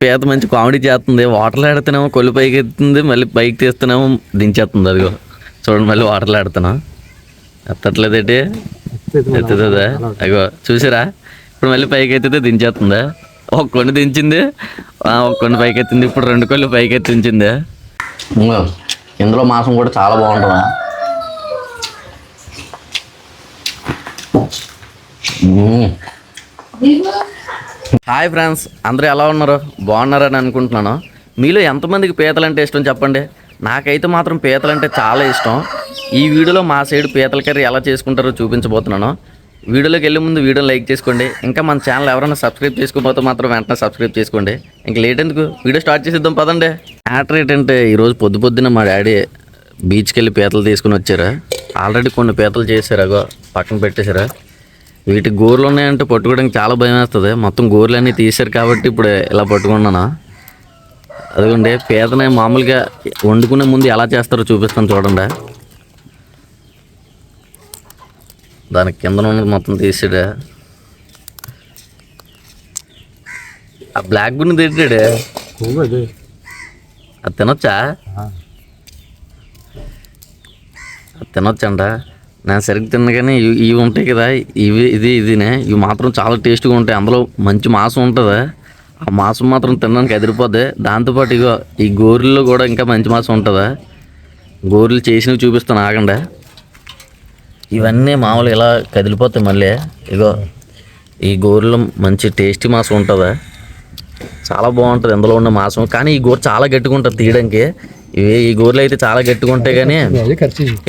పీత మంచి కామెడీ చేస్తుంది. వాటర్లో ఆడుతున్నామో కొల్లు పైకి ఎత్తుంది, మళ్ళీ పైకి తీస్తున్నామో దించేస్తుంది. అదిగో చూడండి, మళ్ళీ వాటర్లో ఆడుతున్నా ఎత్తట్లేదేంటి, ఎత్తుతుందా? అగో చూసారా, ఇప్పుడు మళ్ళీ పైకి ఎత్తితే దించేస్తుందా? ఒక కొన్ని దించింది, ఒక కొన్ని పైకి ఎత్తింది, ఇప్పుడు 2 కొళ్ళు పైకి ఎత్తించింది. ఇందులో మాంసం కూడా చాలా బాగుంటుందా. హాయ్ ఫ్రెండ్స్, అందరూ ఎలా ఉన్నారు? బాగున్నారని అనుకుంటున్నాను. మీలో ఎంతమందికి పీతలు అంటే ఇష్టం చెప్పండి. నాకైతే మాత్రం పీతలు అంటే చాలా ఇష్టం. ఈ వీడియోలో మా సైడ్ పీతల కర్రీ ఎలా చేసుకుంటారో చూపించబోతున్నాను. వీడియోలోకి వెళ్ళే ముందు వీడియోని లైక్ చేసుకోండి. ఇంకా మన ఛానల్ ఎవరైనా సబ్స్క్రైబ్ చేసుకోకపోతే మాత్రం వెంటనే సబ్స్క్రైబ్ చేసుకోండి. ఇంక లేట్ ఎందుకు, వీడియో స్టార్ట్ చేసేద్దాం పదండి. మ్యాటర్ ఏంటంటే, ఈరోజు పొద్దున మా డాడీ బీచ్కి వెళ్ళి పీతలు తీసుకుని వచ్చారా. ఆల్రెడీ కొన్ని పీతలు చేశారు, అగో పక్కన పెట్టేశారా. వీటికి గోర్లు ఉన్నాయంటే పట్టుకోవడానికి చాలా భయం వేస్తుంది. మొత్తం గోర్లన్నీ తీశారు కాబట్టి ఇప్పుడు ఇలా పట్టుకున్నాను. అదిగోండి, పీతని మామూలుగా వండుకునే ముందు ఎలా చేస్తారో చూపిస్తాను చూడండి. దానికి కింద ఉన్నది మొత్తం తీసాడే. ఆ బ్లాక్ గుని తిట్టాడే, అది తినొచ్చా? అది తినొచ్చంట. నేను సరిగ్గా తిన్నా కానీ ఇవి ఉంటాయి కదా, ఇదినే ఇవి మాత్రం చాలా టేస్ట్గా ఉంటాయి. అందులో మంచి మాంసం ఉంటుంది. ఆ మాంసం మాత్రం తినడానికి ఎదిరిపోద్ది. దాంతోపాటు ఇగో ఈ గోర్రెల్లో కూడా ఇంకా మంచి మాంసం ఉంటుంది. గోర్రెలు చేసినవి చూపిస్తాను ఆగండి. ఇవన్నీ మామూలు ఇలా కదిలిపోతాయి. మళ్ళీ ఇగో ఈ గోర్రెలు మంచి టేస్టీ మాంసం ఉంటుంది, చాలా బాగుంటుంది ఇందులో ఉన్న మాంసం. కానీ ఈ గోరు చాలా గట్టిగా ఉంటుంది తీయడానికి. ఈ గోర్రెలు అయితే చాలా గట్టిగా ఉంటాయి. కానీ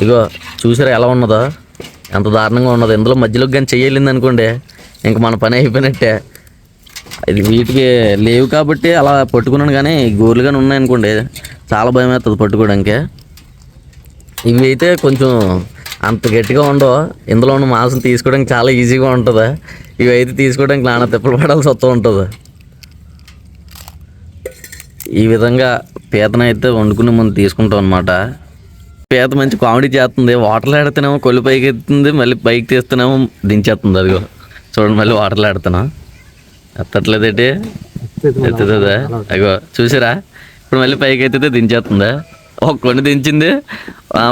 ఇగో చూసారా ఎలా ఉన్నదో, ఎంత దారుణంగా ఉన్నదో. ఇందులో మధ్యలోకి కానీ చెయ్యలింది అనుకోండి, ఇంక మన పని అయిపోయినట్టే. ఇది వీటికి లేవు కాబట్టి అలా పట్టుకున్నాను. కానీ ఈ గోర్రెలు కానీ ఉన్నాయనుకోండి చాలా భయం అవుతుంది పట్టుకోవడానికి. ఇవి అయితే కొంచెం అంత గట్టిగా ఉండవు. ఇందులో ఉన్న మాంసం తీసుకోవడానికి చాలా ఈజీగా ఉంటుంది. ఇవి అయితే తీసుకోవడానికి నానా తిప్పలు పడాల్సి వస్తూ ఉంటుంది. ఈ విధంగా పీతనైతే వండుకునే ముందు తీసుకుంటాం అనమాట. పీత మంచి కామెడీ చేస్తుంది. వాటర్లో ఆడుతున్నామో కొల్లు పైకి ఎత్తుంది, మళ్ళీ పైకి తీస్తున్నామో దించేస్తుంది. అదిగో చూడండి, మళ్ళీ వాటర్లో ఆడుతున్నా ఎత్తట్లేదేంటి, ఎత్తుతుందా? అగో చూసారా, ఇప్పుడు మళ్ళీ పైకి ఎత్తితే దించేస్తుందా? ఒక కొన్ని దించింది,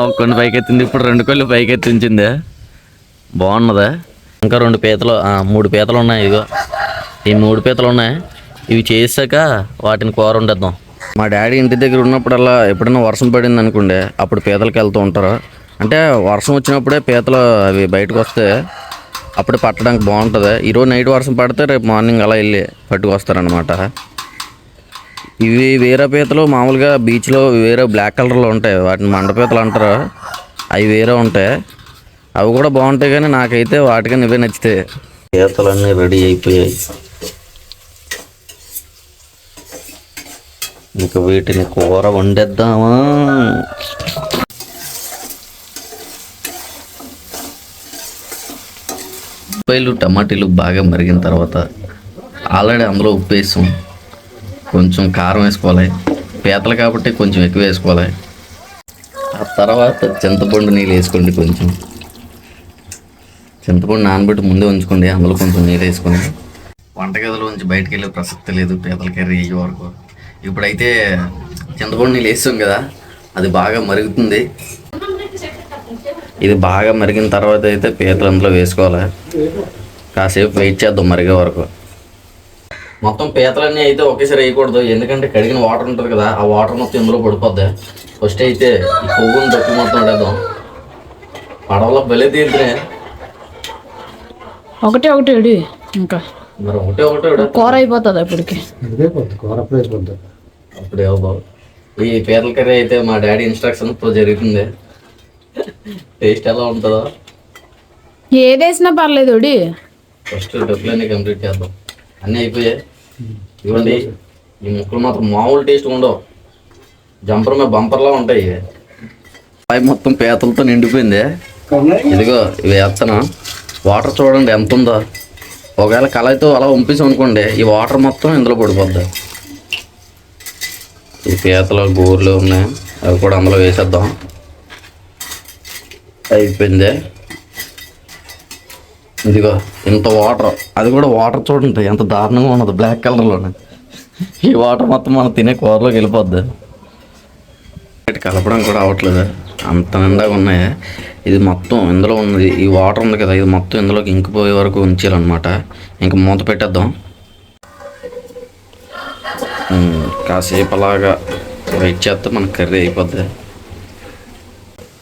ఒక కొన్ని పైకి ఎత్తింది, ఇప్పుడు 2 కొళ్ళు పైకి ఎత్తించింది. బాగున్నదా? ఇంకా 3 పీతలు ఉన్నాయి. ఇగో ఈ 3 పీతలు ఉన్నాయి. ఇవి చేసాక వాటిని కూర వండేద్దాం. మా డాడీ ఇంటి దగ్గర ఉన్నప్పుడల్లా ఎప్పుడైనా వర్షం పడింది అనుకోండి, అప్పుడు పీతలకి వెళ్తూ ఉంటారు. అంటే వర్షం వచ్చినప్పుడే పీతలు అవి బయటకు వస్తే అప్పుడే పట్టడానికి బాగుంటుంది. ఈరోజు నైట్ వర్షం పడితే రేపు మార్నింగ్ అలా వెళ్ళి పట్టుకొస్తారనమాట. ఇవి వేరే పీతలు మామూలుగా బీచ్లో వేరే బ్లాక్ కలర్లో ఉంటాయి, వాటిని మండపీతలు అంటారు. అవి వేరే ఉంటాయి, అవి కూడా బాగుంటాయి. కానీ నాకైతే వాటికన్నా ఇవే నచ్చుతాయి. పీతలన్నీ రెడీ అయిపోయాయి. ఇంకా వీటిని కూర వండేద్దామా? ఉల్లిపాయలు టమాటీలు బాగా మరిగిన తర్వాత ఆల్రెడీ అందులో ఉప్పు వేసాం, కొంచెం కారం వేసుకోవాలి. పీతలు కాబట్టి కొంచెం ఎక్కువ వేసుకోవాలి. ఆ తర్వాత చింతపండు నీళ్ళు వేసుకోండి. కొంచెం చింతపండు నానబెట్టి ముందే ఉంచుకోండి. అందులో కొంచెం నీళ్ళు వేసుకొని. వంటగదిలోంచి బయటకు వెళ్ళే ప్రసక్తి లేదు పీతల కర్రీ అయ్యే వరకు. ఇప్పుడైతే చింతపండు నీళ్ళు వేస్తాం కదా, అది బాగా మరుగుతుంది. ఇది బాగా మరిగిన తర్వాత అయితే పీతలు అందులో వేసుకోవాలి. కాసేపు వెయిట్ చేద్దాం మరిగే వరకు. మొత్తం పీతలన్నీ అయితే ఒకేసారి వేయకూడదు, ఎందుకంటే కడిగిన వాటర్ ఉంటుంది కదా, ఆ వాటర్ మొత్తం ఇందులో పడిపోద్ది. ఫస్ట్ అయితే ఈ కొవ్వుని దొక్కి మొత్తం వేద్దాం. పడవలో బలే తీరుతున్నాయి. ఒకటి ఇంకా మరి ఒకటే కూర అయిపోతుంది అప్పటికి. అప్పుడే బాబు. ఈ పీతల కర్రీ అయితే మా డాడీ ఇన్స్ట్రక్షన్తో జరుగుతుంది. టేస్ట్ ఎలా ఉంటుందో ఏదేసినా పర్లేదు. ఫస్ట్ డబ్బులన్నీ కంప్లీట్ చేద్దాం. అన్నీ అయిపోయాయి. ఇవ్వండి, ఈ ముక్కలు మాత్రం మామూలు టేస్ట్ ఉండవు, జంపర్ మీద బంపర్లా ఉంటాయి. అవి మొత్తం పీతలతో నిండిపోయింది. ఇదిగో ఇవి వేస్తాను. వాటర్ చూడండి ఎంత ఉందో. ఒకవేళ కళాయితో అలా వంపేసాం అనుకోండి, ఈ వాటర్ మొత్తం ఇందులో పడిపోద్ది. ఈ పీతలు గోర్లు ఉన్నాయి, అవి కూడా అందులో వేసేద్దాం. అయిపోయింది. ఇదిగో ఇంత వాటర్, అది కూడా వాటర్ చూడండి ఎంత దారుణంగా ఉన్నది, బ్లాక్ కలర్లోనే. ఈ వాటర్ మొత్తం మనం తినే కూరలోకి వెళ్ళిపోద్ది. కలపడం కూడా అవ్వట్లేదు, అంత నిండాగా ఉన్నాయి. ఇది మొత్తం ఇందులో ఉన్నది, ఈ వాటర్ ఉంది కదా, ఇది మొత్తం ఇందులోకి ఇంకిపోయే వరకు ఉంచాలన్నమాట. ఇంక మూత పెట్టేద్దాం. కాసేపు అలాగా వెయిట్ చేస్తే మనకు కర్రీ అయిపోద్ది.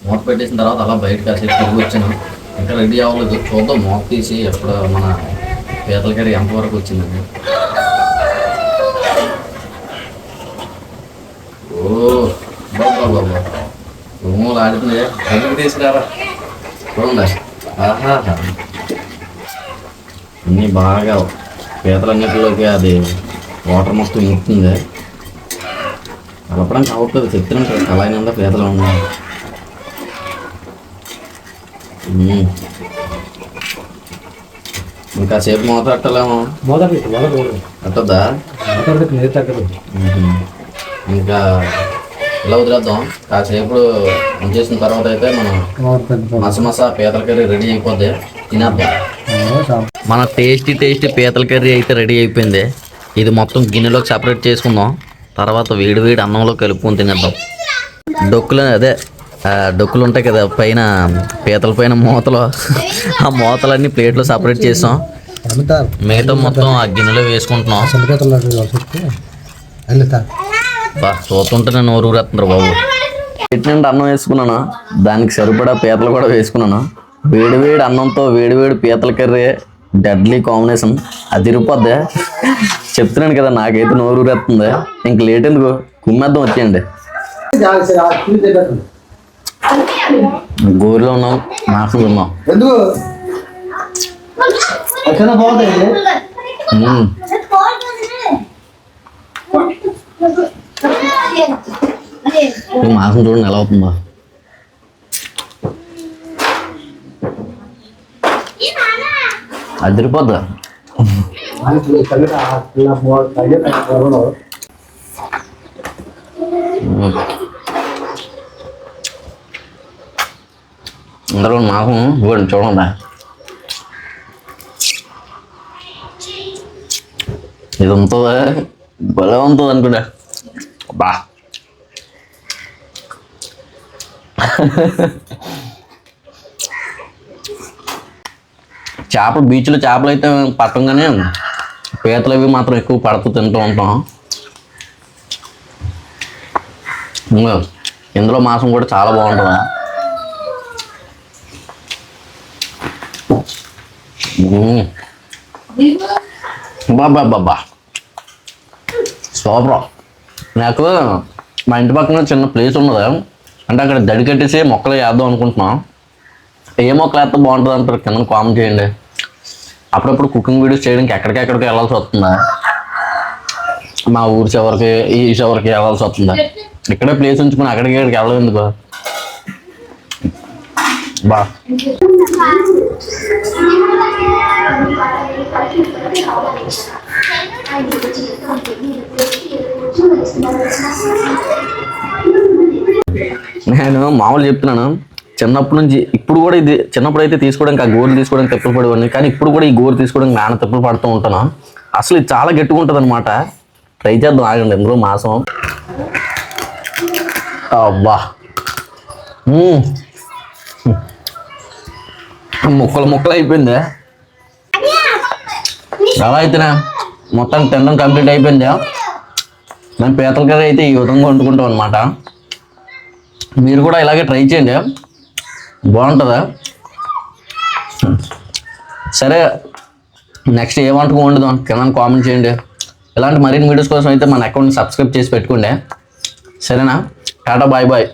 మూత పెట్టేసిన తర్వాత అలా బయట కాసేపు తిరిగి వచ్చాను. ఇంకా రెడీ అవ్వలేదు, చూద్దాం మూత తీసి ఎప్పుడు మన పీతల కర్రీ ఎంతవరకు వచ్చిందండి. ఓ బాబా రూములు ఆడుతున్నాయి, బయటకు తీసుకురారా చూడండి. ఆహా అన్నీ బాగా పీతలన్నిటిలోకి అది వాటర్ మొత్తం ఇంకుతుంది. కలపడానికి అవ్వట్లేదు, చెప్తున్నాం కదా కళాయి నిండా పీతలు ఉన్నాయి. ఇంకా సేపు మూత పెట్టలేము, పెట్టద్దా? ఇంకా ఇలా వదిలేద్దాం. కాసేపు ఉంచేసిన తర్వాత అయితే మనం మసమసా పీతల కర్రీ రెడీ అయిపోద్ది, తినేద్దాం. మన టేస్టీ పీతల కర్రీ అయితే రెడీ అయిపోయింది. ఇది మొత్తం గిన్నెలోకి సపరేట్ చేసుకుందాం, తర్వాత వేడి వేడి అన్నంలో కలుపుకొని తినేద్దాం. డొక్కులు ఉంటాయి కదా పైన, పీతల పైన మూతలు, ఆ మూతలన్నీ ప్లేట్లో సపరేట్ చేసాం. మిగతా మొత్తం ఆ గిన్నెలో వేసుకుంటున్నాం. చూస్తుంటే నేను నోరు ఊరేస్తున్నారు బాబు. పెట్టినంటే అన్నం వేసుకున్నాను, దానికి సరిపడా పీతలు కూడా వేసుకున్నాను. వేడి అన్నంతో వేడి పీతల కర్రీ డెడ్లీ కాంబినేషన్, అది తిరిగిపోద్ది. చెప్తున్నాను కదా నాకైతే నోరు ఊరేస్తుంది. ఇంక లేట్ ఎందుకు, కుమ్మేద్దాం వచ్చేయండి. గోరులో ఉన్నాం, మాసం ఉన్నాం. మాసం చూడండి ఎలా అవుతుందో. అదిరిపోద్దా. అందులో మాసం ఇవ్వండి చూడండి, ఇది ఉంటుందా, భలే ఉంటుంది అనుకుంటా. బా చేపలు, బీచ్లో చేపలు అయితే పట్టంగానే పీతలు అవి మాత్రం ఎక్కువ పడుతూ తింటూ ఉంటాం. ఇందులో మాంసం కూడా చాలా బాగుంటుందా. బాబా సూపర్. నాకు మా ఇంటి పక్కన చిన్న ప్లేస్ ఉన్నది, అంటే అక్కడ దడి కట్టేసి మొక్కలు వేద్దాం అనుకుంటున్నాం. ఏ మొక్కలు వేస్తే బాగుంటుంది అంటారు కింద కామెంట్ చేయండి. అప్పుడప్పుడు కుకింగ్ వీడియోస్ చేయడానికి ఎక్కడికెక్కడికి వెళ్ళాల్సి వస్తుందా, మా ఊరి చివరికి ఈ చివరికి వెళ్ళాల్సి వస్తుందా, ఇక్కడే ప్లేస్ ఉంచుకుని అక్కడికి ఇక్కడికి వెళ్ళదు ఎందుకు. బా నేను మామూలు చెప్తున్నాను, చిన్నప్పటి నుంచి ఇప్పుడు కూడా ఇది, చిన్నప్పుడు అయితే తీసుకోవడానికి ఆ గోరు తీసుకోవడానికి తెప్పులు పడేవాడిని, కానీ ఇప్పుడు కూడా ఈ గోరు తీసుకోవడానికి నాన్న తెప్పులు పడుతూ ఉంటాను. అసలు ఇది చాలా గట్టిగా ఉంటుంది అనమాట. ట్రై చేద్దాం ఆగండి. ఎందులో మాసం అబ్బా ముక్కలు అయిపోయింది. అలా అయితేనే మొత్తం తినడం కంప్లీట్ అయిపోయింది. మేము పీతల కర్రీ అయితే ఈ విధంగా వండుకుంటాం అనమాట. మీరు కూడా ఇలాగే ట్రై చేయండి, బాగుంటుందా. సరే నెక్స్ట్ ఏ వంటకం వండుదాం కింద కామెంట్ చేయండి. ఇలాంటి మరిన్ని వీడియోస్ కోసం అయితే మన అకౌంట్ని సబ్స్క్రైబ్ చేసి పెట్టుకోండి. సరేనా, టాటా బాయ్ బాయ్.